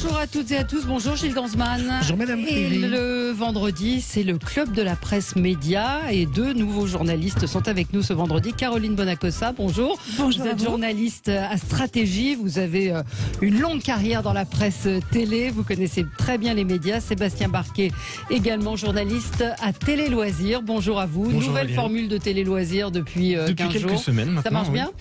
Bonjour à toutes et à tous, bonjour Gilles Gansman. Bonjour Madame Et Privy. le vendredi, c'est le club de la presse média et deux nouveaux journalistes sont avec nous ce vendredi. Caroline Bonacossa, bonjour. Bonjour. Vous êtes journaliste à Stratégie, vous avez une longue carrière dans la presse télé, vous connaissez très bien les médias. Sébastien Barquet, également journaliste à Télé Loisirs. Bonjour à vous. Bonjour, Nouvelle Valérie. formule de Télé Loisirs depuis 15 quelques jours. semaines maintenant. Ça marche bien ?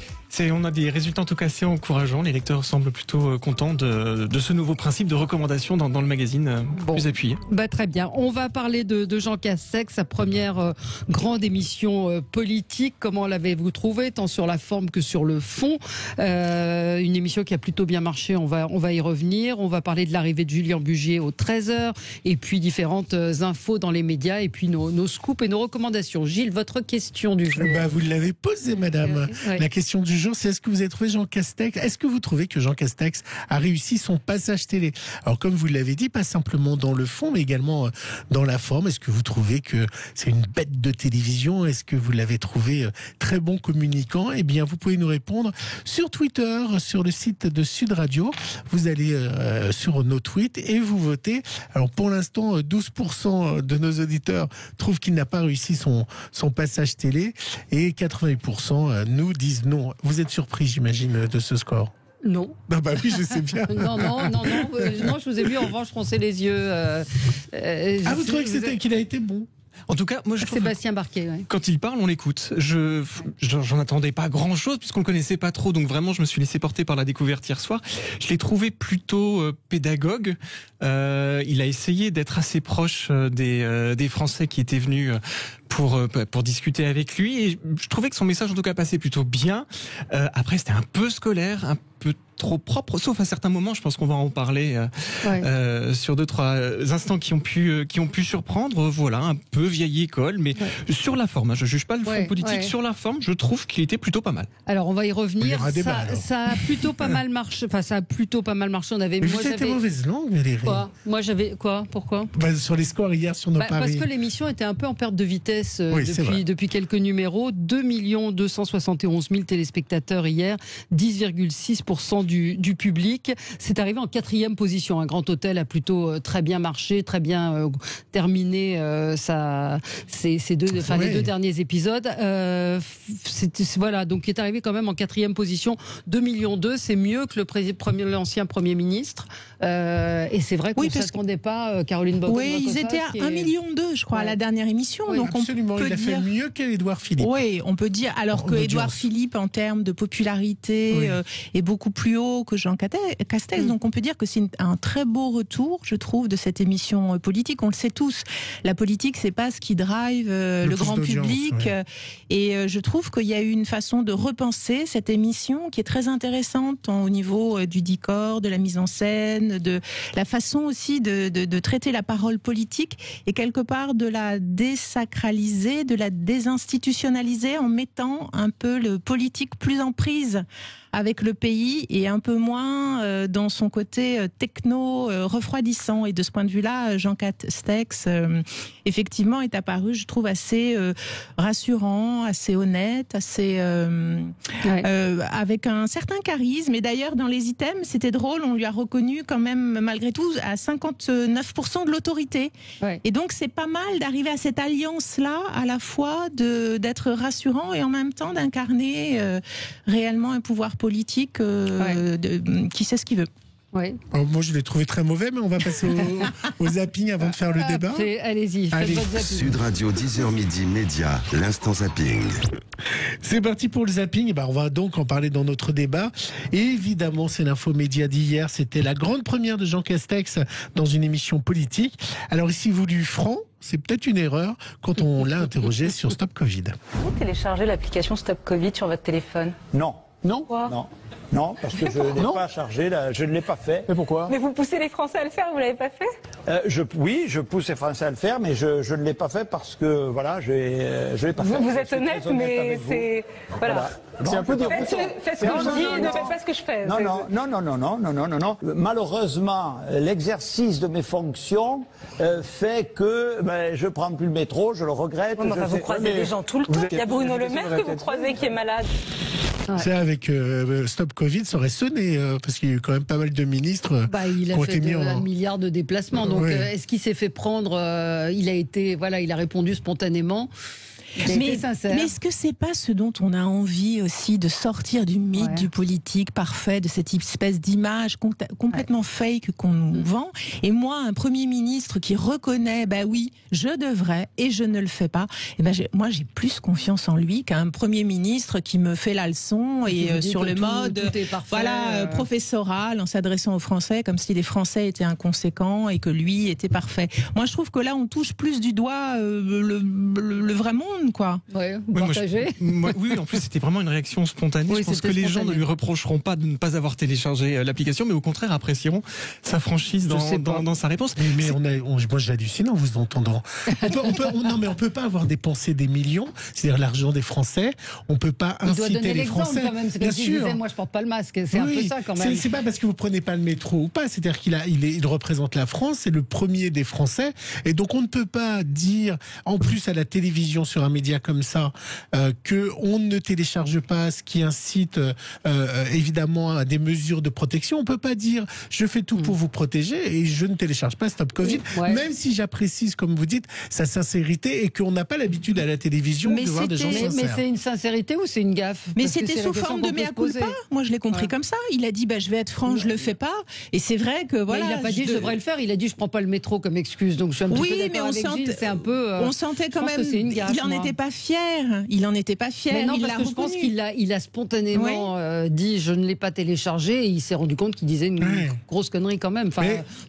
On a des résultats en tout cas assez encourageants. Les lecteurs semblent plutôt contents de ce nouveau principe de recommandation dans le magazine plus appuyé. Très bien. On va parler de Jean Castex, sa première grande émission politique. Comment l'avez-vous trouvé, tant sur la forme que sur le fond? Une émission qui a plutôt bien marché, on va y revenir. On va parler de l'arrivée de Julien Bugier au 13h, et puis différentes infos dans les médias, et puis nos scoops et nos recommandations. Gilles, votre question du jour. Vous l'avez posée, madame. Oui. La question du jour, c'est est-ce que vous avez trouvé Jean Castex, est-ce que vous trouvez que Jean Castex a réussi son passage télé? Alors, comme vous l'avez dit, pas simplement dans le fond, mais également dans la forme. Est-ce que vous trouvez que c'est une bête de télévision? Est-ce que vous l'avez trouvé très bon communicant? Eh bien, vous pouvez nous répondre sur Twitter, sur le site de Sud Radio. Vous allez sur nos tweets et vous votez. Alors, pour l'instant, 12% de nos auditeurs trouvent qu'il n'a pas réussi son passage télé et 88% nous disent non. Vous êtes surpris, j'imagine, de ce score? Non. Non, bah oui, je sais bien. Non, je vous ai vu en revanche froncer les yeux. Vous trouvez qu'il a été bon? En tout cas, moi je trouve Sébastien Barquet, ouais. quand il parle, on l'écoute. J'en attendais pas grand-chose puisqu'on le connaissait pas trop, donc vraiment je me suis laissé porter par la découverte hier soir. Je l'ai trouvé plutôt pédagogue. Il a essayé d'être assez proche des Français qui étaient venus pour discuter avec lui, et je trouvais que son message en tout cas passait plutôt bien. Après, c'était un peu scolaire, un peu trop propre, sauf à certains moments. Je pense qu'on va en parler sur 2-3 instants qui ont pu surprendre. Voilà, un peu vieille école, mais sur la forme, je juge pas le fond politique. Sur la forme, je trouve qu'il était plutôt pas mal. Alors on va y revenir. Ça a plutôt pas mal marché. Enfin, ça a plutôt pas mal marché. On avait. Mais vous êtes mauvaise langue, Valérie. Moi j'avais quoi? Pourquoi? Sur les scores hier sur nos paris. Parce que l'émission était un peu en perte de vitesse depuis quelques numéros. 2 271 000 téléspectateurs hier, 10,6% du public. C'est arrivé en 4e position. Un Grand Hôtel a plutôt très bien marché, très bien terminé les deux derniers épisodes. Voilà, donc il est arrivé quand même en 4e position. 2,2 millions, c'est mieux que l'ancien Premier ministre. Et c'est vrai qu'on ne s'attendait pas, Caroline Bonacossa. Oui, ils étaient à 1,2 million, je crois, à la dernière émission. Oui, donc absolument, il a fait mieux qu'Édouard Philippe. Oui, on peut dire, alors que Édouard Philippe, en termes de popularité, est beaucoup plus haut que Jean Castex. Donc on peut dire que c'est un très beau retour, je trouve, de cette émission politique. On le sait tous, la politique, c'est pas ce qui drive le grand public. Et je trouve qu'il y a eu une façon de repenser cette émission qui est très intéressante au niveau du décor, de la mise en scène, de la façon aussi de traiter la parole politique et quelque part de la désacraliser, de la désinstitutionnaliser en mettant un peu le politique plus en prise avec le pays et un peu moins dans son côté techno refroidissant. Et de ce point de vue-là, Jean Castex, effectivement, est apparu, je trouve, assez rassurant, assez honnête, assez avec un certain charisme. Et d'ailleurs, dans les items, c'était drôle, on lui a reconnu quand même, malgré tout, à 59% de l'autorité. Et donc, c'est pas mal d'arriver à cette alliance-là, à la fois d'être rassurant et en même temps d'incarner réellement un pouvoir politique qui sait ce qu'il veut. Moi, je l'ai trouvé très mauvais, mais on va passer au zapping avant de faire le débat. Allez-y, faites votre zapping. Sud Radio, 10h midi, média, l'instant zapping. C'est parti pour le zapping. On va donc en parler dans notre débat. Et évidemment, c'est l'info média d'hier. C'était la grande première de Jean Castex dans une émission politique. Alors ici, voulu franc, c'est peut-être une erreur quand on l'a interrogé sur Stop Covid. Vous téléchargez l'application Stop Covid sur votre téléphone? Non. Non. Non, parce que je ne l'ai pas chargé, je ne l'ai pas fait. Mais pourquoi? Mais vous poussez les Français à le faire, vous l'avez pas fait? Oui, je pousse les Français à le faire, mais je ne l'ai pas fait parce que, voilà, je l'ai pas fait. Vous êtes honnête, mais c'est... Voilà. C'est un peu dire. Faites ce que je dis et ne faites pas ce que je fais. Non. Malheureusement, l'exercice de mes fonctions fait que je ne prends plus le métro, je le regrette. Vous croisez des gens tout le temps. Il y a Bruno Le Maire que vous croisez qui est malade. C'est avec Stop Covid, ça aurait sonné, parce qu'il y a eu quand même pas mal de ministres il a qui ont fait été mis en... 1 milliard de déplacements. Donc, est-ce qu'il s'est fait prendre il a répondu spontanément. Mais est-ce que c'est pas ce dont on a envie aussi, de sortir du mythe du politique parfait, de cette espèce d'image complètement fake qu'on nous vend? Et moi, un Premier ministre qui reconnaît, oui, je devrais et je ne le fais pas, moi j'ai plus confiance en lui qu'un Premier ministre qui me fait la leçon et sur le mode professoral en s'adressant aux Français comme si les Français étaient inconséquents et que lui était parfait. Moi je trouve que là on touche plus du doigt le vrai monde. Quoi. Oui, en plus c'était vraiment une réaction spontanée. Je pense que les gens ne lui reprocheront pas de ne pas avoir téléchargé l'application, mais au contraire apprécieront sa franchise dans sa réponse. Mais moi j'hallucine en vous entendant. On peut pas avoir dépensé des millions, c'est-à-dire l'argent des Français. On peut pas inciter les Français. Quand même. C'est bien sûr. Disait, moi je porte pas le masque. C'est un peu ça quand même. C'est pas parce que vous prenez pas le métro ou pas. C'est-à-dire qu'il représente la France. C'est le premier des Français. Et donc on ne peut pas dire en plus à la télévision sur un média comme ça que on ne télécharge pas, ce qui incite évidemment à des mesures de protection. On peut pas dire je fais tout pour vous protéger et je ne télécharge pas Stop Covid, même si j'apprécie, comme vous dites, sa sincérité et qu'on n'a pas l'habitude à la télévision de voir des gens sincères. Mais c'est une sincérité ou c'est une gaffe? Mais c'était sous forme de mea culpa. Moi je l'ai compris comme ça. Il a dit je vais être franc, je le fais pas. Et c'est vrai que voilà. Mais il a pas dit je devrais le faire. Il a dit je prends pas le métro comme excuse. Donc je suis un petit peu d'accord avec Gilles. C'est un peu. On sentait quand même. Il en était pas fier. Mais non, parce que je pense qu'il a spontanément dit je ne l'ai pas téléchargé et il s'est rendu compte qu'il disait une grosse connerie quand même.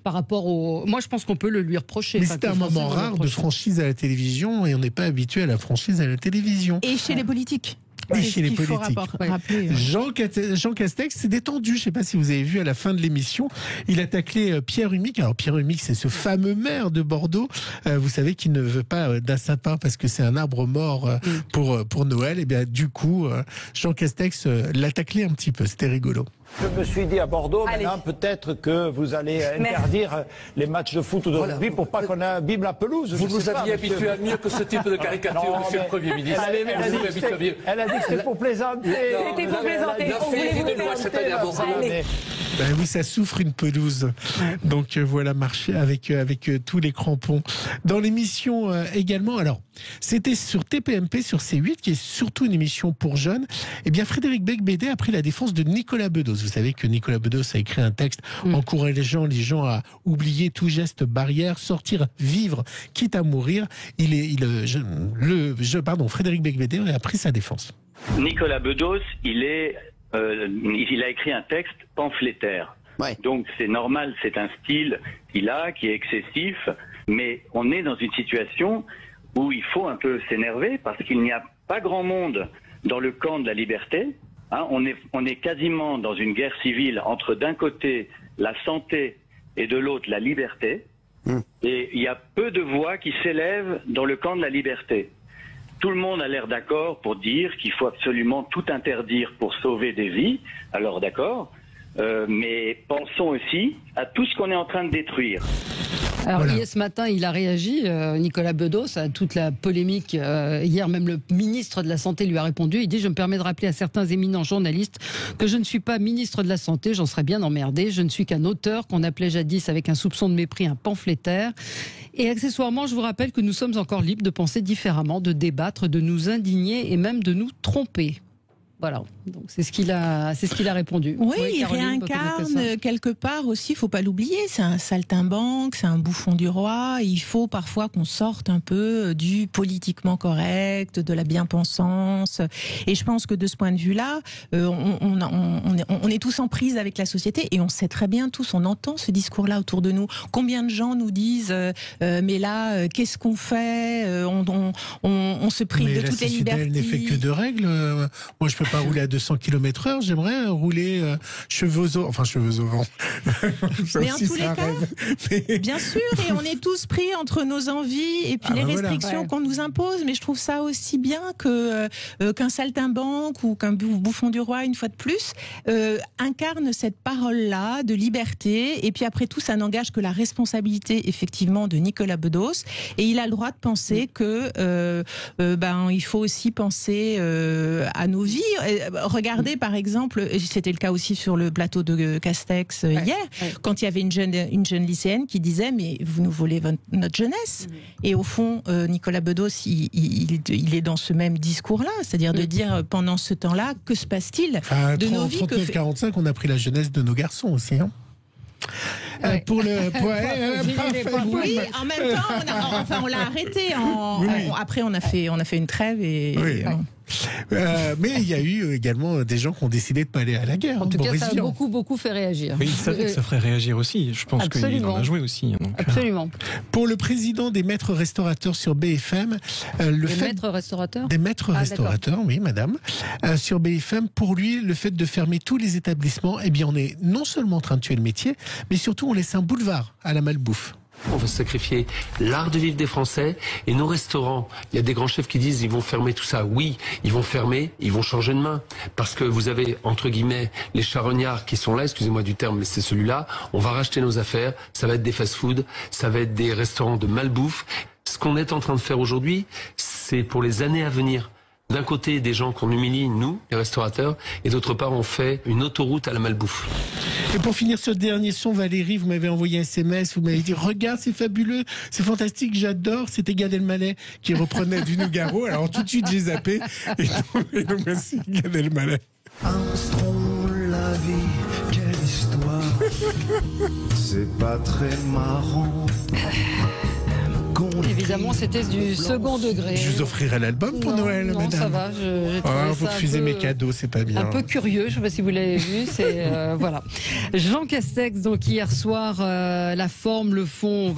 Par rapport au. Moi, je pense qu'on peut le lui reprocher. Mais c'était un moment rare de franchise à la télévision et on n'est pas habitué à la franchise à la télévision. Et chez les politiques. Et chez les politiques. Jean Castex s'est détendu. Je ne sais pas si vous avez vu à la fin de l'émission, il a taclé Pierre Humic. Alors Pierre Humic, c'est ce fameux maire de Bordeaux. Vous savez qu'il ne veut pas d'un sapin parce que c'est un arbre mort pour Noël. Et bien du coup, Jean Castex l'a taclé un petit peu. C'était rigolo. Je me suis dit à Bordeaux, maintenant peut-être que vous allez interdire les matchs de foot ou de rugby pour pas qu'on abîme la pelouse. Vous nous aviez habitué à mieux que ce type de caricature, monsieur le Premier ministre. Elle a dit que c'était pour plaisanter. C'était pour plaisanter. Oui, ça souffre une pelouse. Donc voilà, marcher avec tous les crampons. Dans l'émission également, alors c'était sur TPMP, sur C8, qui est surtout une émission pour jeunes. Eh bien, Frédéric Becbédé a pris la défense de Nicolas Bedos. Vous savez que Nicolas Bedos a écrit un texte encourageant les gens à oublier tout geste barrière, sortir, vivre, quitte à mourir. Frédéric Becbédé a pris sa défense. Nicolas Bedos, il a écrit un texte pamphlétaire. Donc c'est normal, c'est un style qui est excessif, mais on est dans une situation où il faut un peu s'énerver parce qu'il n'y a pas grand monde dans le camp de la liberté. On est quasiment dans une guerre civile entre d'un côté la santé et de l'autre la liberté. Et il y a peu de voix qui s'élèvent dans le camp de la liberté. Tout le monde a l'air d'accord pour dire qu'il faut absolument tout interdire pour sauver des vies. Alors d'accord, mais pensons aussi à tout ce qu'on est en train de détruire. Alors ce matin, il a réagi, Nicolas Bedos, à toute la polémique. Hier, même le ministre de la Santé lui a répondu. Il dit « Je me permets de rappeler à certains éminents journalistes que je ne suis pas ministre de la Santé, j'en serais bien emmerdé. Je ne suis qu'un auteur qu'on appelait jadis avec un soupçon de mépris un pamphlétaire. Et accessoirement, je vous rappelle que nous sommes encore libres de penser différemment, de débattre, de nous indigner et même de nous tromper. » Voilà, donc c'est ce qu'il a répondu. Oui, il réincarne quelque part aussi, il faut pas l'oublier, c'est un saltimbanque, c'est un bouffon du roi, il faut parfois qu'on sorte un peu du politiquement correct, de la bien-pensance, et je pense que de ce point de vue-là, on est tous en prise avec la société, et on sait très bien tous, on entend ce discours-là autour de nous. Combien de gens nous disent, mais là, qu'est-ce qu'on fait, on se prive de toutes les libertés. Elle n'est fait que de règles. Moi, je peux pas rouler à 200 km/h, j'aimerais rouler cheveux au vent. Mais en tous les cas, bien sûr, et on est tous pris entre nos envies et puis les restrictions qu'on nous impose, mais je trouve ça aussi bien qu'un saltimbanque ou qu'un bouffon du roi, une fois de plus, incarne cette parole-là de liberté, et puis après tout, ça n'engage que la responsabilité, effectivement, de Nicolas Bedos, et il a le droit de penser que il faut aussi penser à nos vies, regardez par exemple, c'était le cas aussi sur le plateau de Castex hier, quand il y avait une jeune lycéenne qui disait mais vous nous volez notre jeunesse. Et au fond, Nicolas Bedos, il est dans ce même discours-là, c'est-à-dire de dire pendant ce temps-là, que se passe-t-il de nos vies 39-45, on a pris la jeunesse de nos garçons aussi. Hein. Pour le oui, en même temps on l'a arrêté après on a fait une trêve mais il y a eu également des gens qui ont décidé de ne pas aller à la guerre. En tout cas, ça a beaucoup fait réagir. Mais il savait que ça ferait réagir aussi. Je pense qu'il en a joué aussi. Donc, absolument. Pour le président des maîtres restaurateurs sur BFM, maîtres restaurateurs des maîtres restaurateurs, oui, madame, sur BFM, pour lui, le fait de fermer tous les établissements, eh bien, on est non seulement en train de tuer le métier, mais surtout on laisse un boulevard à la malbouffe. On va sacrifier l'art de vivre des Français et nos restaurants. Il y a des grands chefs qui disent ils vont fermer tout ça. Oui, ils vont fermer, ils vont changer de main. Parce que vous avez, entre guillemets, les charognards qui sont là, excusez-moi du terme, mais c'est celui-là. On va racheter nos affaires, ça va être des fast-food, ça va être des restaurants de malbouffe. Ce qu'on est en train de faire aujourd'hui, c'est pour les années à venir. D'un côté, des gens qu'on humilie, nous, les restaurateurs, et d'autre part, on fait une autoroute à la malbouffe. Et pour finir ce dernier son, Valérie, vous m'avez envoyé un SMS, vous m'avez dit « Regarde, c'est fabuleux, c'est fantastique, j'adore ». C'était Gad Elmaleh qui reprenait du Nougaro. Alors tout de suite, j'ai zappé. Et donc merci, Gad Elmaleh. Armstrong, la vie, quelle histoire. C'est pas très marrant. Évidemment, c'était du second degré. Je vous offrirai l'album pour Noël, non, madame. Ça va. Vous refusez mes cadeaux, c'est pas bien. Un peu curieux, je ne sais pas si vous l'avez vu. Voilà. Jean Castex, donc hier soir, la forme, le fond,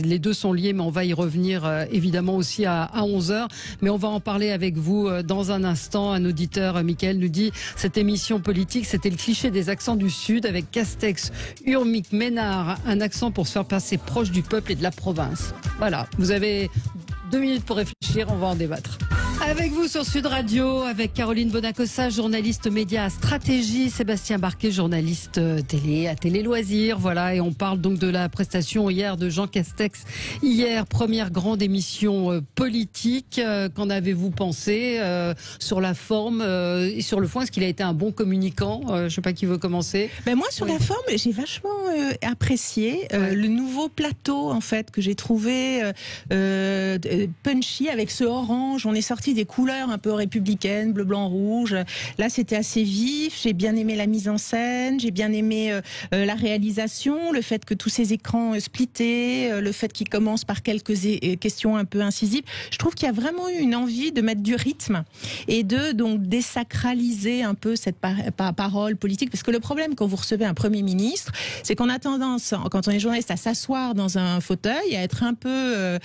les deux sont liés, mais on va y revenir évidemment aussi à 11h. Mais on va en parler avec vous dans un instant. Un auditeur, Mickaël, nous dit cette émission politique, c'était le cliché des accents du Sud avec Castex, Urmic, Ménard, un accent pour se faire passer proche du peuple et de la province. Voilà, vous avez 2 minutes pour réfléchir, on va en débattre. Avec vous sur Sud Radio, avec Caroline Bonacossa, journaliste média à stratégie, Sébastien Barquet, journaliste télé à Télé Loisirs, voilà, et on parle donc de la prestation hier de Jean Castex. Hier, première grande émission politique. Qu'en avez-vous pensé sur la forme et sur le fond? Est-ce qu'il a été un bon communicant? Je ne sais pas qui veut commencer. Ben moi, sur la forme, j'ai vachement apprécié le nouveau plateau en fait que j'ai trouvé punchy avec ce orange. On est sorti des couleurs un peu républicaines, bleu, blanc, rouge. Là, c'était assez vif. J'ai bien aimé la mise en scène. J'ai bien aimé la réalisation, le fait que tous ces écrans splittés, le fait qu'ils commencent par quelques questions un peu incisives. Je trouve qu'il y a vraiment eu une envie de mettre du rythme et de donc désacraliser un peu cette parole politique. Parce que le problème quand vous recevez un Premier ministre, c'est qu'on a tendance, quand on est journaliste, à s'asseoir dans un fauteuil, à être un peu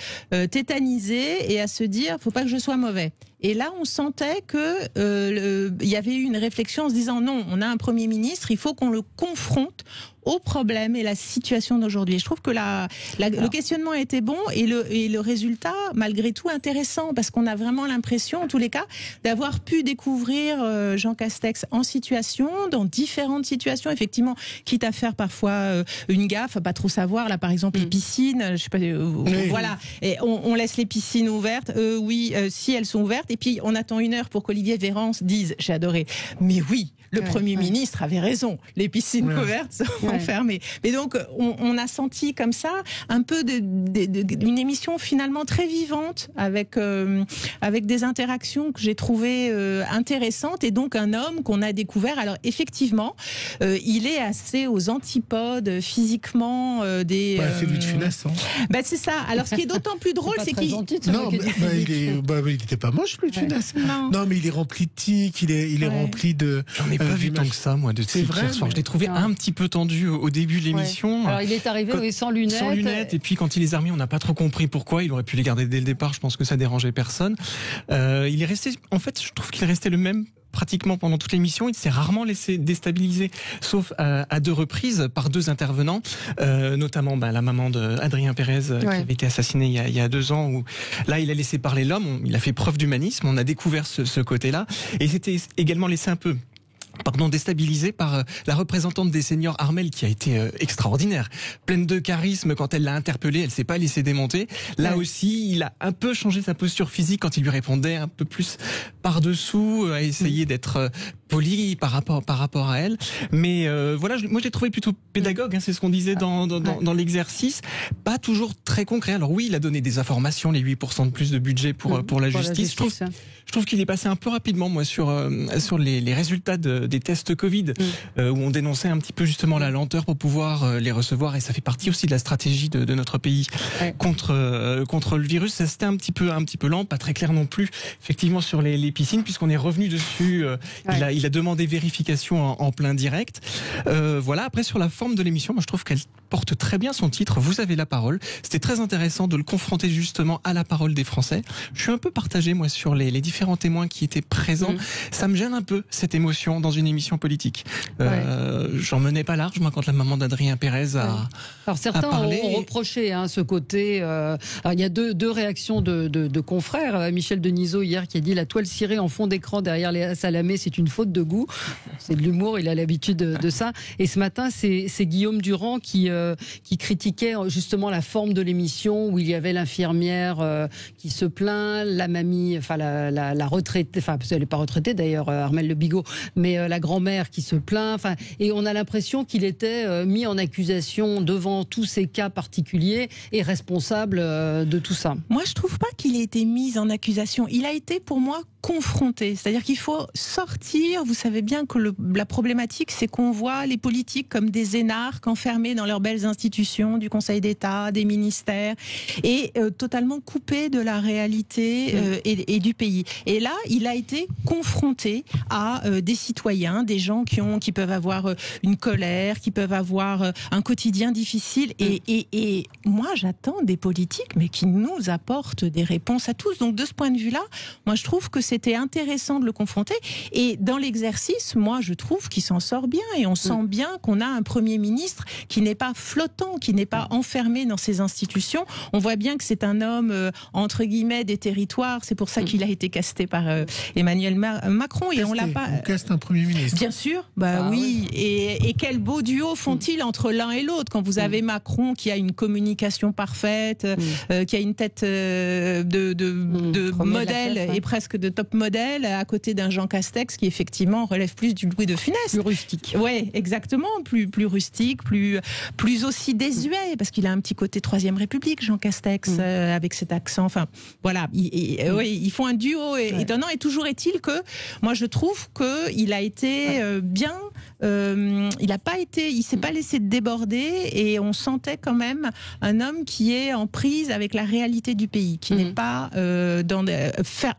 tétanisé et à se dire « faut pas que je sois mauvais ». Et là, on sentait que y avait eu une réflexion en se disant non, on a un Premier ministre, il faut qu'on le confronte au problème et la situation d'aujourd'hui. Je trouve que le questionnement a été bon et le résultat, malgré tout, intéressant parce qu'on a vraiment l'impression, en tous les cas, d'avoir pu découvrir Jean Castex en situation, dans différentes situations, effectivement, quitte à faire parfois une gaffe, à pas trop savoir. Là, par exemple, les piscines, je sais pas, voilà, et on laisse les piscines ouvertes. Si elles sont ouvertes. Et puis, on attend 1 heure pour qu'Olivier Véran dise, j'ai adoré, mais oui, le Premier ministre avait raison, les piscines couvertes sont fermées. Mais donc, on a senti comme ça un peu d'une émission finalement très vivante, avec des interactions que j'ai trouvées intéressantes, et donc un homme qu'on a découvert. Alors, effectivement, il est assez aux antipodes physiquement c'est lui de Funès, hein. C'est ça. Alors, ce qui est d'autant plus drôle, c'est qu'il... il n'était pas moche, lui, de Funès. Non, mais il est rempli de tics, il est rempli de... J'en ai pas vu tant que ça, moi, de tics hier soir. Je l'ai trouvé un petit peu tendu au début de l'émission. Alors, il est arrivé sans lunettes. Sans lunettes, et puis quand il les a remis, on n'a pas trop compris pourquoi. Il aurait pu les garder dès le départ, je pense que ça dérangeait personne. Il est resté... En fait, je trouve qu'il est resté le même pratiquement pendant toute l'émission. Il s'est rarement laissé déstabiliser, sauf à 2 reprises par 2 intervenants, notamment la maman d'Adrien Pérez qui avait été assassiné il y a 2 ans, où là il a laissé parler l'homme, il a fait preuve d'humanisme, on a découvert ce côté-là, et c'était également laissé un peu déstabilisée par la représentante des seniors Armelle qui a été extraordinaire, pleine de charisme. Quand elle l'a interpellée, elle s'est pas laissée démonter. Là aussi, il a un peu changé sa posture physique quand il lui répondait un peu plus par-dessous, a essayé d'être poli par rapport à elle. Mais voilà, moi j'ai trouvé plutôt pédagogue, c'est ce qu'on disait dans l'exercice, pas toujours très concret. Alors oui, il a donné des informations, les 8% de plus de budget pour la justice. Je trouve qu'il est passé un peu rapidement, moi, sur les résultats des tests Covid, où on dénonçait un petit peu justement la lenteur pour pouvoir les recevoir, et ça fait partie aussi de la stratégie de notre pays contre le virus. Ça, c'était un petit peu lent, pas très clair non plus, effectivement, sur les piscines, puisqu'on est revenu dessus. Il a demandé vérification en plein direct. Voilà. Après, sur la forme de l'émission, moi je trouve qu'elle porte très bien son titre. Vous avez la parole. C'était très intéressant de le confronter justement à la parole des Français. Je suis un peu partagé, moi, sur les différents témoins qui étaient présents. Ça me gêne un peu, cette émotion dans une émission politique. J'en menais pas large, moi, quand la maman d'Adrien Pérez a Alors certains parlé. ont reproché ce côté. Alors, il y a deux réactions de confrères. Michel Denisot hier qui a dit: la toile cirée en fond d'écran derrière Léa Salamé, c'est une faute de goût. C'est de l'humour, il a l'habitude de ça. Et ce matin, c'est Guillaume Durand qui critiquait justement la forme de l'émission, où il y avait l'infirmière qui se plaint, la mamie, enfin la retraitée, enfin elle n'est pas retraitée d'ailleurs, Armelle Le Bigot, mais la grand-mère qui se plaint. Enfin, et on a l'impression qu'il était mis en accusation devant tous ces cas particuliers et responsable de tout ça. Moi, je trouve pas qu'il ait été mis en accusation. Il a été, pour moi, confronté. C'est-à-dire qu'il faut sortir. Vous savez bien que la problématique, c'est qu'on voit les politiques comme des énarques enfermés dans leurs belles institutions, du Conseil d'État, des ministères, et totalement coupés de la réalité et du pays. Et là, il a été confronté à des citoyens, des gens qui peuvent avoir une colère, qui peuvent avoir un quotidien difficile. Et moi, j'attends des politiques, mais qui nous apportent des réponses à tous. Donc, de ce point de vue-là, moi, je trouve que c'était intéressant de le confronter. Et dans l'exercice, moi, je trouve qu'il s'en sort bien. Et on sent bien qu'on a un Premier ministre qui n'est pas flottant, qui n'est pas enfermé dans ses institutions. On voit bien que c'est un homme, entre guillemets, des territoires. C'est pour ça qu'il a été casté par Emmanuel Macron. Et on l'a pas. On caste un Premier ministre. Bien sûr. Oui. Et quel beau duo font-ils entre l'un et l'autre, quand vous avez Macron qui a une communication parfaite, qui a une tête de modèle et presque de top modèle, à côté d'un Jean Castex qui effectivement relève plus du Louis de Funès. Plus rustique. Ouais, exactement. Plus rustique, plus aussi désuet, parce qu'il a un petit côté 3e République, Jean Castex, avec cet accent. Enfin, voilà. Ils font un duo étonnant. Et toujours est-il que moi je trouve que il a été bien. Il s'est pas laissé déborder, et on sentait quand même un homme qui est en prise avec la réalité du pays, qui n'est pas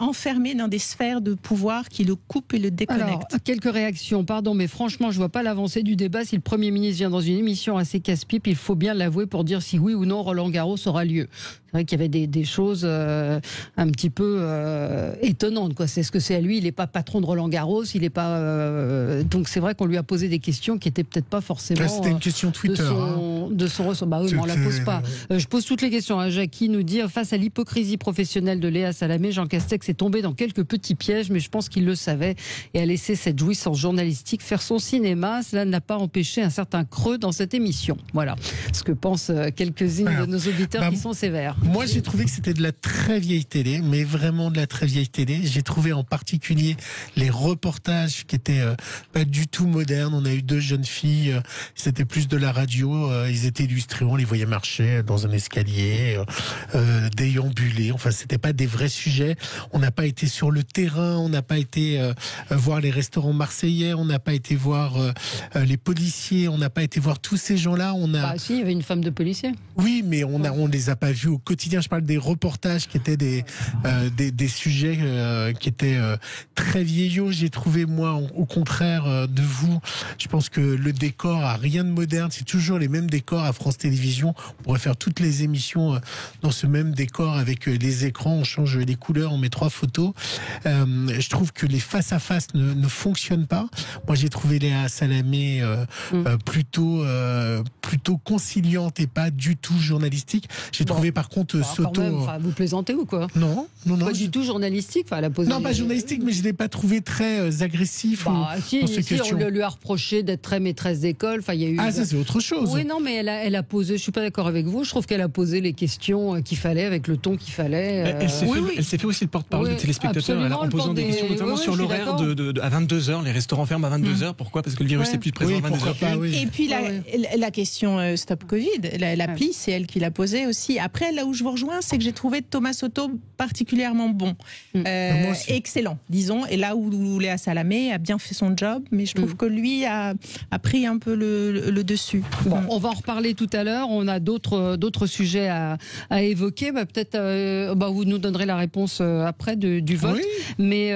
enfermé dans des sphères de pouvoir qui le coupent et le déconnectent. Alors, quelques réactions, pardon, mais franchement, je vois pas l'avancée du débat. Si le Premier ministre vient dans une émission assez casse-pipe, il faut bien l'avouer pour dire si oui ou non Roland Garros aura lieu. C'est vrai qu'il y avait des choses un petit peu étonnantes, quoi. C'est ce que c'est à lui. Il n'est pas patron de Roland Garros, il n'est pas. Donc c'est vrai qu'on lui a posé des questions qui n'étaient peut-être pas forcément. C'était une question Twitter. De son ressort. Bah oui, mais on la pose pas. Je pose toutes les questions. Jackie nous dit: face à l'hypocrisie professionnelle de Léa Salamé, Jean Castex est tombé dans quelques petits pièges, mais je pense qu'il le savait et a laissé cette jouissance journalistique faire son cinéma. Cela n'a pas empêché un certain creux dans cette émission. Voilà ce que pensent quelques-unes de nos auditeurs qui sont sévères. Moi, j'ai trouvé que c'était de la très vieille télé, mais vraiment de la très vieille télé. J'ai trouvé en particulier les reportages qui étaient pas du tout modernes. On a eu 2 jeunes filles, c'était plus de la radio. Ils étaient illustrés, on les voyait marcher dans un escalier, déambuler. Enfin, c'était pas des vrais sujets. On n'a pas été sur le terrain, on n'a pas été voir les restaurants marseillais, on n'a pas été voir les policiers, on n'a pas été voir tous ces gens-là. Si, il y avait une femme de policier. Oui, mais on les a pas vus au quotidien. Je parle des reportages qui étaient des sujets qui étaient très vieillots. J'ai trouvé, moi, au contraire de vous, je pense que le décor a rien de moderne. C'est toujours les mêmes décors à France Télévisions. On pourrait faire toutes les émissions dans ce même décor avec les écrans. On change les couleurs, on met 3 photos. Je trouve que les face-à-face ne fonctionnent pas. Moi, j'ai trouvé Léa Salamé plutôt conciliante et pas du tout journalistique. J'ai trouvé par contre compte s'auto... Vous plaisantez ou quoi? Non. Pas du tout journalistique. Elle a posé non, pas journalistique, mais je ne l'ai pas trouvé très agressif. Si, on lui a reproché d'être très maîtresse d'école. Il y a eu... ça c'est autre chose. Oui, non, mais elle a posé, je ne suis pas d'accord avec vous, je trouve qu'elle a posé les questions qu'il fallait, avec le ton qu'il fallait. Elle s'est fait aussi le porte-parole des téléspectateurs, en posant des questions, notamment sur l'horaire à 22h. Les restaurants ferment à 22h. Pourquoi? Parce que le virus est plus présent à 22h. Et puis la question Stop Covid, l'appli, c'est elle qui l'a posée aussi. Après, là où je vous rejoins, c'est que j'ai trouvé Thomas Soto particulièrement bon. Excellent, disons. Et là où Léa Salamé a bien fait son job, mais je trouve que lui a pris un peu le dessus. Bon, on va en reparler tout à l'heure. On a d'autres sujets à évoquer. Peut-être vous nous donnerez la réponse après du vote. Oui. Mais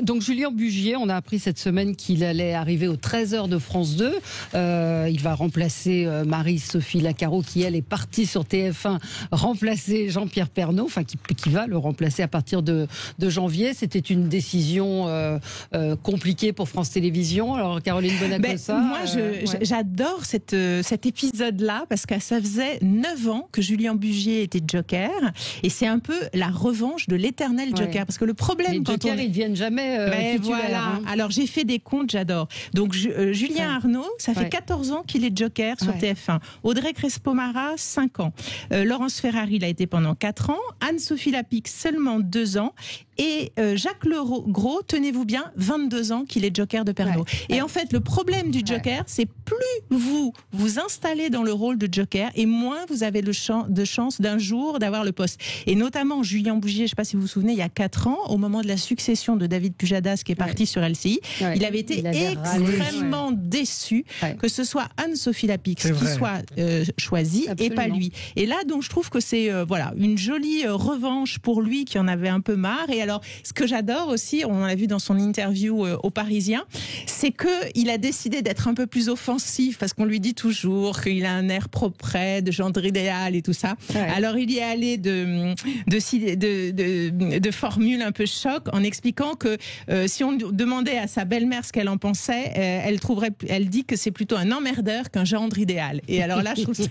donc Julien Bugier, on a appris cette semaine qu'il allait arriver au 13h de France 2. Il va remplacer Marie-Sophie Lacaro, qui elle est partie sur TF1, remplacer Jean-Pierre Pernaut, qui va le remplacer à partir de janvier. C'était une décision compliquée pour France Télévisions. Alors Caroline Bonacossa. Moi, j'adore cet épisode-là parce que ça faisait 9 ans que Julien Bugier était Joker, et c'est un peu la revanche de l'éternel Joker. Parce que le problème, les Jokers, ils ne viennent jamais titulaires. Voilà. Alors j'ai fait des comptes, j'adore. Donc Julien Arnaud, ça fait 14 ans qu'il est Joker sur TF1. Audrey Crespo-Mara, 5 ans. Laurence Ferrari, il a été pendant 4 ans. Anne-Sophie Lapix, seulement 2 ans. Et Jacques Legros, tenez-vous bien, 22 ans qu'il est Joker de Pernaut. Et en fait, le problème du Joker, c'est plus vous installez dans le rôle de Joker, et moins vous avez de chance d'un jour d'avoir le poste. Et notamment Julien Bugier, je ne sais pas si vous vous souvenez, il y a 4 ans, au moment de la succession de David Pujadas qui est parti sur LCI, il avait été extrêmement déçu que ce soit Anne-Sophie Lapix qui soit choisie et pas lui. Et là, donc, je trouve que c'est une jolie revanche pour lui qui en avait un peu marre. Et alors, ce que j'adore aussi, on l'a vu dans son interview au Parisien, c'est qu'il a décidé d'être un peu plus offensif, parce qu'on lui dit toujours qu'il a un air propre, de gendre idéal et tout ça. Alors, il y est allé de formules un peu choc, en expliquant que si on demandait à sa belle-mère ce qu'elle en pensait, elle dit que c'est plutôt un emmerdeur qu'un gendre idéal. Et alors là, je trouve ça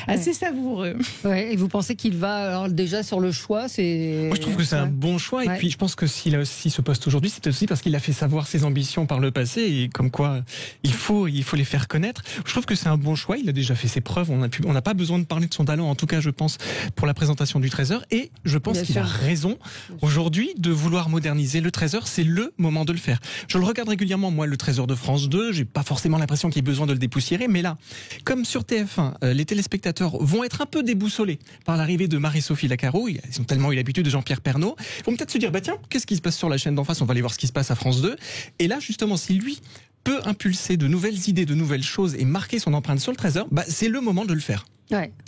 assez savoureux. Et vous pensez qu'il va déjà sur le choix? Moi, je trouve que c'est un bon choix. Et puis, je pense que s'il a aussi ce poste aujourd'hui, c'est aussi parce qu'il a fait savoir ses ambitions par le passé, et comme quoi il faut les faire connaître. Je trouve que c'est un bon choix. Il a déjà fait ses preuves. On n'a pas besoin de parler de son talent, en tout cas, je pense, pour la présentation du 13h. Et je pense qu'il a raison aujourd'hui de vouloir moderniser le 13h. C'est le moment de le faire. Je le regarde régulièrement, moi, le 13h de France 2. J'ai pas forcément l'impression qu'il y ait besoin de le dépoussiérer. Mais là, comme sur TF1, les téléspectateurs vont être un peu déboussolés par l'arrivée de Marie-Sophie Lacaro. Ils ont tellement eu l'habitude de Jean-Pierre Pernaut. Ils vont peut-être se dire, tiens, qu'est-ce qui se passe sur la chaîne d'en face? On va aller voir ce qui se passe à France 2. Et là, justement, si lui peut impulser de nouvelles idées, de nouvelles choses et marquer son empreinte sur le 13h, c'est le moment de le faire.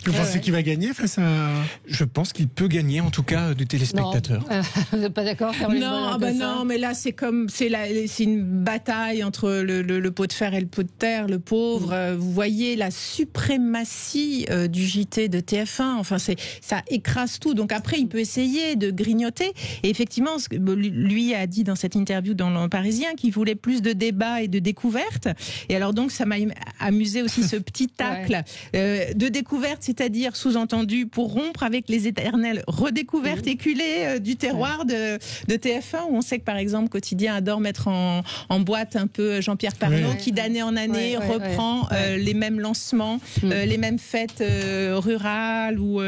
Vous pensez qu'il va gagner face à... Je pense qu'il peut gagner, en tout cas, des téléspectateurs. Vous n'êtes pas d'accord, Caroline? Non, mais là, c'est une bataille entre le pot de fer et le pot de terre, le pauvre. Vous voyez la suprématie du JT de TF1. Enfin, ça écrase tout. Donc après, il peut essayer de grignoter. Et effectivement, lui a dit dans cette interview dans Le Parisien qu'il voulait plus de débats et de découvertes. Et alors donc, ça m'a amusé aussi ce petit tacle de découverte, c'est-à-dire sous-entendu pour rompre avec les éternelles redécouvertes éculées du terroir de TF1, où on sait que par exemple Quotidien adore mettre en boîte un peu Jean-Pierre Pernaut, qui d'année en année reprend les mêmes lancements, les mêmes fêtes rurales ou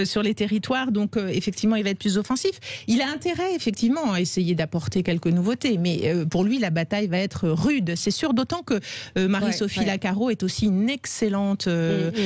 sur les territoires. Donc effectivement, il va être plus offensif. Il a intérêt effectivement à essayer d'apporter quelques nouveautés, mais pour lui la bataille va être rude, c'est sûr, d'autant que Marie-Sophie Lacaro est aussi une excellente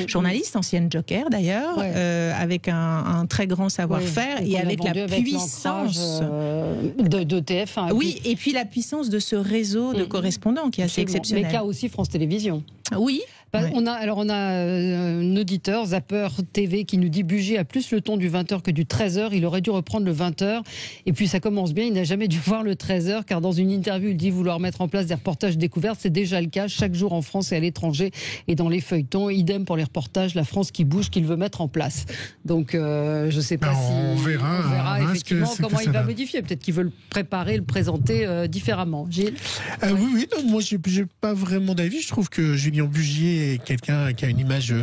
journaliste, ancienne Joker d'ailleurs, avec un très grand savoir-faire et avec la puissance de TF1. Oui, et puis la puissance de ce réseau de correspondants qui est assez exceptionnel. Mais qu'a aussi France Télévisions. Oui. On a un auditeur, Zapper TV, qui nous dit Bugier a plus le ton du 20h que du 13h. Il aurait dû reprendre le 20h. Et puis ça commence bien. Il n'a jamais dû voir le 13h, car dans une interview, il dit vouloir mettre en place des reportages découvertes. C'est déjà le cas chaque jour en France et à l'étranger. Et dans les feuilletons, idem pour les reportages, la France qui bouge, qu'il veut mettre en place. Donc je ne sais pas si... On verra effectivement comment il va modifier. Peut-être qu'il veut le préparer, le présenter différemment. Gilles? Oui, non, moi, je n'ai pas vraiment d'avis. Je trouve que Julien Bugier est quelqu'un qui a une image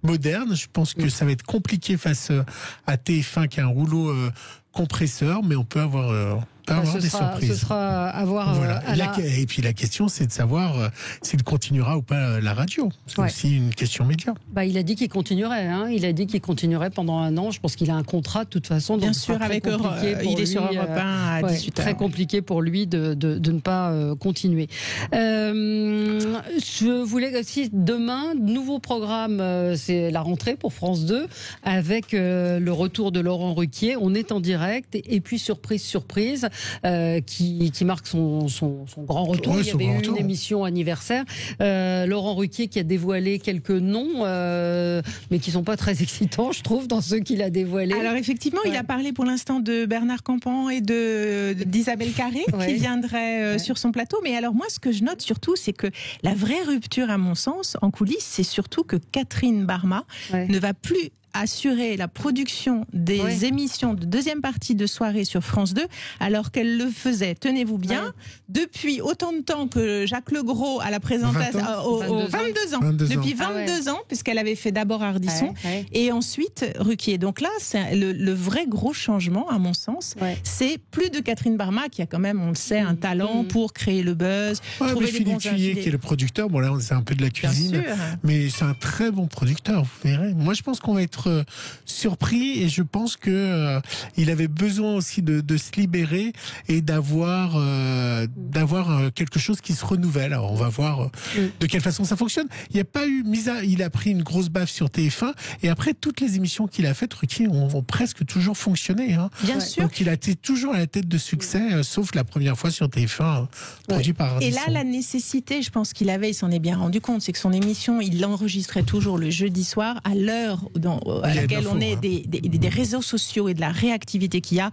moderne. Je pense que ça va être compliqué face à TF1 qui a un rouleau compresseur, mais on peut avoir des surprises. Ce sera à voir. Voilà. Et puis la question, c'est de savoir s'il continuera ou pas la radio. C'est aussi une question média. Il a dit qu'il continuerait. Il a dit qu'il continuerait pendant 1 an. Je pense qu'il a un contrat de toute façon. Bien sûr, avec il est sur Europe 1 à 18h. Très compliqué pour lui de ne pas continuer. Je voulais aussi, demain, nouveau programme, c'est la rentrée pour France 2, avec le retour de Laurent Ruquier. On est en direct. Et puis, surprise, qui marque son grand retour. Il y avait eu une émission anniversaire. Laurent Ruquier qui a dévoilé quelques noms, mais qui sont pas très excitants, je trouve, dans ceux qu'il a dévoilés. Alors effectivement, il a parlé pour l'instant de Bernard Campan et d'Isabelle Carré qui viendraient sur son plateau. Mais alors moi, ce que je note surtout, c'est que la vraie rupture, à mon sens, en coulisses, c'est surtout que Catherine Barma ne va plus assurer la production des émissions de deuxième partie de soirée sur France 2, alors qu'elle le faisait, tenez-vous bien, depuis autant de temps que Jacques Legros à la présentation, 22 ans. Depuis 22 ans, puisqu'elle avait fait d'abord Ardisson, et ensuite Ruquier. Donc là, c'est le vrai gros changement, à mon sens, c'est plus de Catherine Barma, qui a quand même, on le sait, un talent pour créer le buzz, trouver les bons invités. Philippe Thuillier, qui est le producteur, bon là, c'est un peu de la cuisine, mais c'est un très bon producteur, vous verrez. Moi, je pense qu'on va être surpris, et je pense que il avait besoin aussi de se libérer et d'avoir quelque chose qui se renouvelle. Alors on va voir de quelle façon ça fonctionne. Il n'y a pas eu il a pris une grosse baffe sur TF1, et après toutes les émissions qu'il a faites, Ruquier, ont presque toujours fonctionné. Bien sûr. Donc il a été toujours à la tête de succès, sauf la première fois sur TF1 produit par Ardisson. Et là, la nécessité, je pense qu'il avait, il s'en est bien rendu compte, c'est que son émission, il l'enregistrait toujours le jeudi soir, à l'heure à laquelle on est des réseaux sociaux et de la réactivité qu'il y a.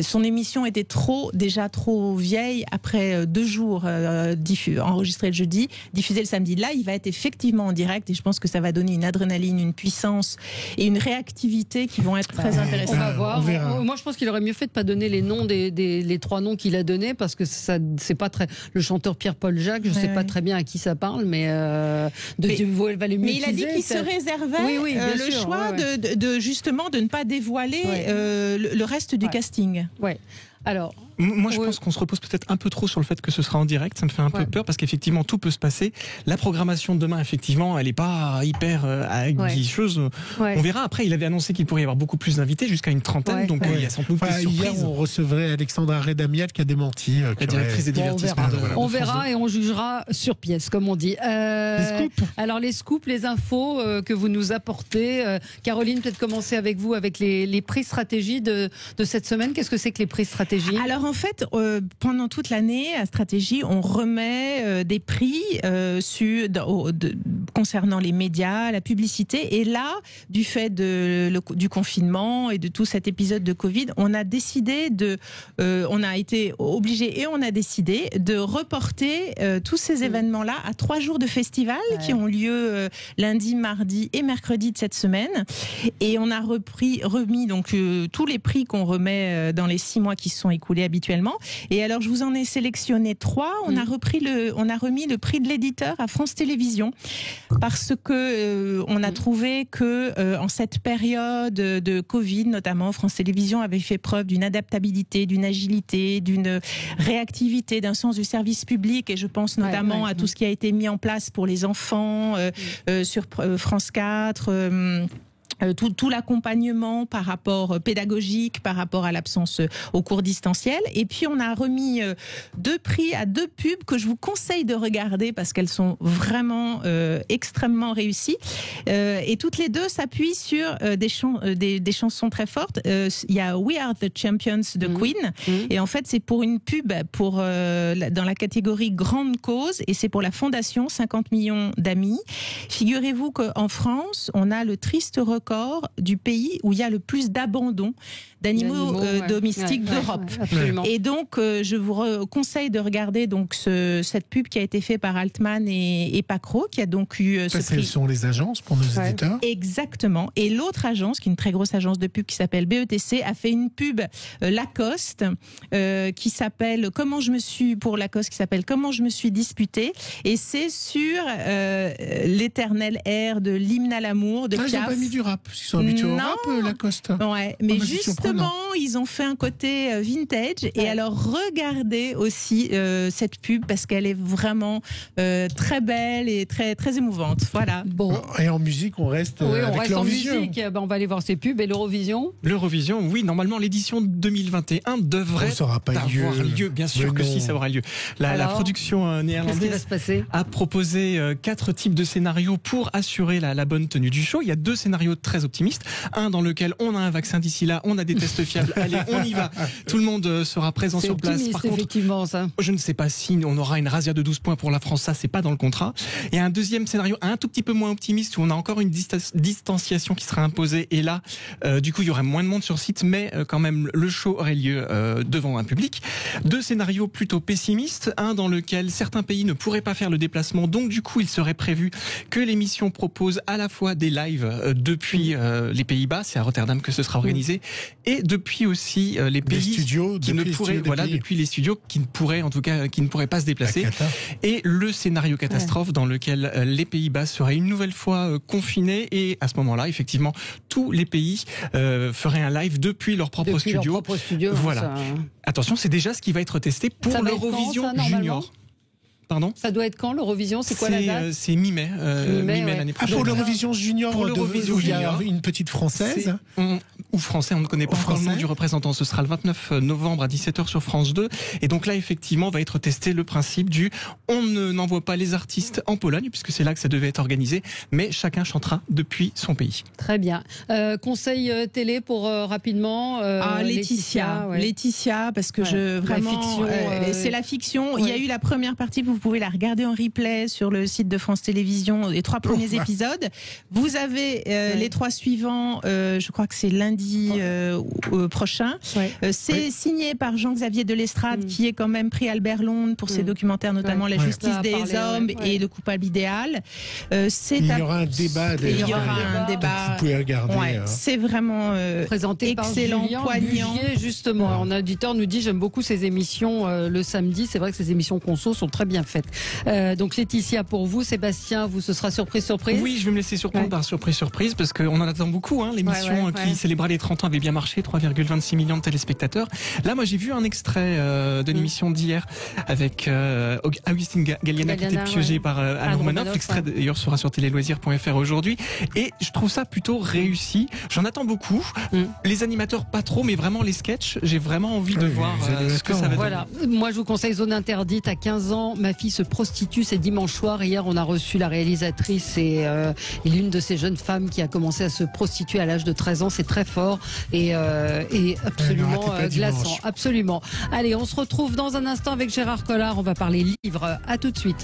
Son émission était déjà trop vieille après 2 jours enregistrés le jeudi, diffusés le samedi. Là, il va être effectivement en direct, et je pense que ça va donner une adrénaline, une puissance et une réactivité qui vont être très intéressantes. On va voir. Moi, je pense qu'il aurait mieux fait de pas donner les noms les 3 noms qu'il a donnés, parce que ça, c'est pas très. Le chanteur Pierre-Paul Jacques, je sais pas très bien à qui ça parle, mais il a dit qu'il se réservait le choix de justement de ne pas dévoiler le reste du casting. Alors, moi, je pense qu'on se repose peut-être un peu trop sur le fait que ce sera en direct. Ça me fait un peu peur, parce qu'effectivement, tout peut se passer. La programmation de demain, effectivement, elle n'est pas hyper aguicheuse. On verra. Après, il avait annoncé qu'il pourrait y avoir beaucoup plus d'invités, jusqu'à une trentaine. Donc, il y a sans doute des surprises. Hier, on recevrait Alexandra Redamiel qui a démenti. La directrice des divertissements. On verra et on jugera sur pièce, comme on dit. Les scoops. Alors, les scoops, les infos que vous nous apportez. Caroline, peut-être commencer avec vous, avec les prix stratégie de cette semaine. Qu'est-ce que c'est que les prix stratégie ? Alors, en fait, pendant toute l'année, à Stratégie, on remet des prix concernant les médias, la publicité. Et là, du fait du confinement et de tout cet épisode de Covid, on a décidé on a été obligé et on a décidé de reporter tous ces événements-là à 3 jours de festival qui ont lieu lundi, mardi et mercredi de cette semaine. Et on a remis donc tous les prix qu'on remet dans les 6 mois qui se sont écoulés habituellement. Et alors, je vous en ai sélectionné 3. On a remis le prix de l'éditeur à France Télévisions, parce que on a trouvé que en cette période de Covid, notamment, France Télévisions avait fait preuve d'une adaptabilité, d'une agilité, d'une réactivité, d'un sens du service public. Et je pense notamment à tout ce qui a été mis en place pour les enfants sur France 4. Tout l'accompagnement par rapport pédagogique, par rapport à l'absence aux cours distanciels. Et puis on a remis 2 prix à 2 pubs que je vous conseille de regarder, parce qu'elles sont vraiment extrêmement réussies. Et toutes les 2 s'appuient sur des chansons très fortes. Il y a We Are the Champions de Queen. Et en fait, c'est pour une pub dans la catégorie Grande Cause, et c'est pour la fondation 50 millions d'amis. Figurez-vous qu'en France, on a le triste record record du pays où il y a le plus d'abandon d'animaux domestiques d'Europe. Ouais, et donc, je vous conseille de regarder donc cette pub qui a été faite par Altman et Pacro, qui a donc eu ce prix. Ce sont les agences pour nos éditeurs. Exactement. Et l'autre agence, qui est une très grosse agence de pub qui s'appelle BETC, a fait une pub Lacoste qui s'appelle Comment je me suis disputée. Et c'est sur l'éternel air de l'hymne à l'amour de Piaf. Ils n'ont pas mis du rap, ils sont habitués au rap, Lacoste. Ouais, mais justement, ils ont fait un côté vintage. Et alors, regardez aussi cette pub parce qu'elle est vraiment très belle et très, très émouvante. Voilà. Bon. Et en musique, on reste avec l'Eurovision. En musique. On va aller voir ces pubs. Et l'Eurovision ? L'Eurovision, oui, normalement, l'édition 2021 devrait avoir lieu. Bien sûr que si, ça aura lieu. La production néerlandaise a proposé 4 types de scénarios pour assurer la bonne tenue du show. Il y a 2 scénarios très optimistes. Un dans lequel on a un vaccin d'ici là, on a des tests fiables. Allez, on y va. Tout le monde sera présent sur place. Par contre, effectivement, ça. Je ne sais pas si on aura une razzia de 12 points pour la France. Ça, c'est pas dans le contrat. Et un deuxième scénario un tout petit peu moins optimiste où on a encore une distanciation qui sera imposée. Et là, du coup, il y aurait moins de monde sur site, mais quand même, le show aurait lieu devant un public. 2 scénarios plutôt pessimistes. Un dans lequel certains pays ne pourraient pas faire le déplacement. Donc, du coup, il serait prévu que l'émission propose à la fois des lives depuis les Pays-Bas, c'est à Rotterdam que ce sera organisé, et depuis aussi les pays depuis les studios qui ne pourraient en tout cas qui ne pourraient pas se déplacer. Et le scénario catastrophe dans lequel les Pays-Bas seraient une nouvelle fois confinés, et à ce moment-là, effectivement, tous les pays feraient un live depuis leur propre studio. Voilà. Ça... Attention, c'est déjà ce qui va être testé pour l'Eurovision Junior. Pardon ? Ça doit être quand l'Eurovision ? C'est quoi la date ? C'est mi-mai. Mi-mai l'année prochaine. Pour l'Eurovision Junior, il y a une petite française. Ou français, on ne connaît pas encore le nom du représentant. Ce sera le 29 novembre à 17h sur France 2. Et donc là, effectivement, va être testé le principe on n'envoie pas les artistes en Pologne, puisque c'est là que ça devait être organisé, mais chacun chantera depuis son pays. Très bien. Conseil télé pour rapidement. Laetitia, parce que c'est la fiction. Il y a eu la première partie, vous pouvez la regarder en replay sur le site de France Télévisions, les 3 premiers épisodes. Vous avez les 3 suivants, je crois que c'est lundi prochain. C'est signé par Jean-Xavier Delestrade, qui est quand même prix Albert Londres pour ses documentaires, notamment La justice des hommes et Le coupable idéal. Il y aura un débat. Vous pouvez regarder. C'est vraiment présenté excellent, poignant. Justement, un auditeur nous dit j'aime beaucoup ces émissions le samedi. C'est vrai que ces émissions conso sont très bien faites. Donc Laetitia pour vous, Sébastien, ce sera surprise. Oui, je vais me laisser surprendre par surprise parce qu'on en attend beaucoup. L'émission qui célébra les 30 ans avait bien marché, 3,26 millions de téléspectateurs. Là, moi, j'ai vu un extrait de l'émission d'hier avec Augustine Galliana qui était piégée par Anne Romanoff. L'extrait d'ailleurs sera sur téléloisirs.fr aujourd'hui. Et je trouve ça plutôt réussi. J'en attends beaucoup. Les animateurs, pas trop, mais vraiment les sketchs, j'ai vraiment envie de voir ce que ça va donner. Moi, je vous conseille Zone Interdite. À 15 ans, ma fille se prostitue. C'est dimanche soir. Hier, on a reçu la réalisatrice et l'une de ces jeunes femmes qui a commencé à se prostituer à l'âge de 13 ans. C'est très fort et absolument glaçant. Absolument. Allez, on se retrouve dans un instant avec Gérard Collard. On va parler livres. À tout de suite.